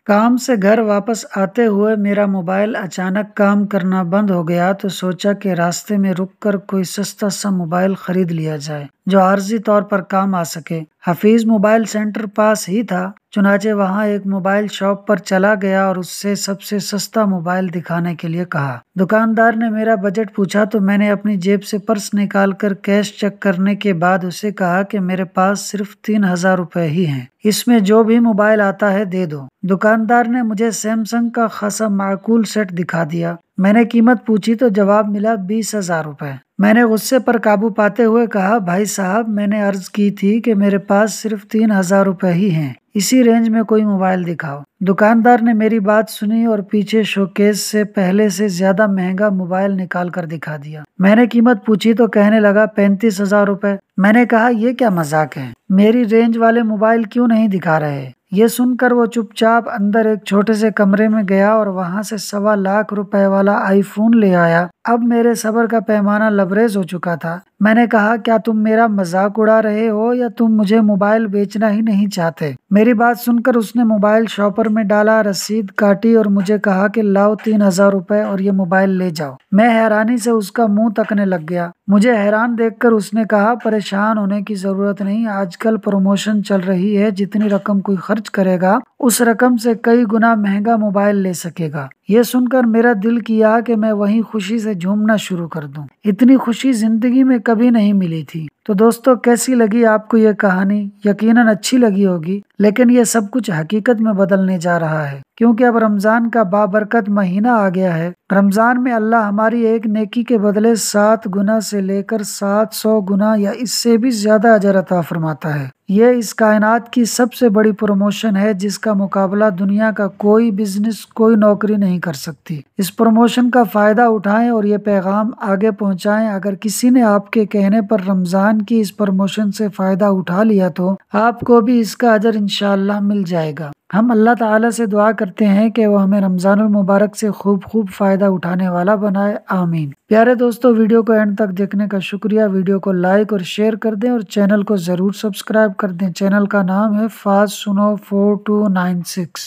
کام سے گھر واپس آتے ہوئے میرا موبائل اچانک کام کرنا بند ہو گیا تو سوچا کہ راستے میں رک کر کوئی سستا سا موبائل خرید لیا جائے جو عارضی طور پر کام آ سکے۔ حفیظ موبائل سینٹر پاس ہی تھا، چنانچہ وہاں ایک موبائل شاپ پر چلا گیا اور اس سے سب سے سستا موبائل دکھانے کے لیے کہا۔ دکاندار نے میرا بجٹ پوچھا تو میں نے اپنی جیب سے پرس نکال کر کیش چیک کرنے کے بعد اسے کہا کہ میرے پاس صرف 3000 روپے ہی ہیں، اس میں جو بھی موبائل آتا ہے دے دو۔ دکاندار نے مجھے سیمسنگ کا خاصا معقول سیٹ دکھا دیا۔ میں نے قیمت پوچھی تو جواب ملا 20,000 روپے۔ میں نے غصے پر قابو پاتے ہوئے کہا، بھائی صاحب میں نے عرض کی تھی کہ میرے پاس صرف 3000 روپے ہی ہیں، اسی رینج میں کوئی موبائل دکھاؤ۔ دکاندار نے میری بات سنی اور پیچھے شوکیس سے پہلے سے زیادہ مہنگا موبائل نکال کر دکھا دیا۔ میں نے قیمت پوچھی تو کہنے لگا 35,000 روپے۔ میں نے کہا یہ کیا مذاق ہے، میری رینج والے موبائل کیوں نہیں دکھا رہے؟ یہ سن کر وہ چپ چاپ اندر ایک چھوٹے سے کمرے میں گیا اور وہاں سے 1,25,00,000 روپے والا آئی فون لے آیا۔ اب میرے صبر کا پیمانہ لبریز ہو چکا تھا۔ میں نے کہا، کیا تم میرا مذاق اڑا رہے ہو یا تم مجھے موبائل بیچنا ہی نہیں چاہتے؟ میری بات سن کر اس نے موبائل شاپر میں ڈالا، رسید کاٹی اور مجھے کہا کہ لاؤ 3000 روپے اور یہ موبائل لے جاؤ۔ میں حیرانی سے اس کا منہ تکنے لگ گیا۔ مجھے حیران دیکھ کر اس نے کہا، پریشان ہونے کی ضرورت نہیں، آج کل پروموشن چل رہی ہے، جتنی رقم کوئی خرچ کرے گا اس رقم سے کئی گنا مہنگا موبائل لے سکے گا۔ یہ سن کر میرا دل کیا کہ میں وہیں خوشی سے جھومنا شروع کر دوں۔ اتنی خوشی زندگی میں کبھی نہیں ملی تھی۔ تو دوستو، کیسی لگی آپ کو یہ کہانی؟ یقیناً اچھی لگی ہوگی، لیکن یہ سب کچھ حقیقت میں بدلنے جا رہا ہے، کیونکہ اب رمضان کا بابرکت مہینہ آ گیا ہے۔ رمضان میں اللہ ہماری ایک نیکی کے بدلے 7 گنا سے لے کر 700 گنا یا اس سے بھی زیادہ اجر عطا فرماتا ہے۔ یہ اس کائنات کی سب سے بڑی پروموشن ہے جس کا مقابلہ دنیا کا کوئی بزنس، کوئی نوکری نہیں کر سکتی۔ اس پروموشن کا فائدہ اٹھائیں اور یہ پیغام آگے پہنچائیں۔ اگر کسی نے آپ کے کہنے پر رمضان کی اس پروموشن سے فائدہ اٹھا لیا تو آپ کو بھی اس کا اجر انشاءاللہ مل جائے گا۔ ہم اللہ تعالیٰ سے دعا کرتے ہیں کہ وہ ہمیں رمضان المبارک سے خوب فائدہ اٹھانے والا بنائے، آمین۔ پیارے دوستو، ویڈیو کو اینڈ تک دیکھنے کا شکریہ۔ ویڈیو کو لائک اور شیئر کر دیں اور چینل کو ضرور سبسکرائب کر دیں۔ چینل کا نام ہے فاسٹ سنو 4296۔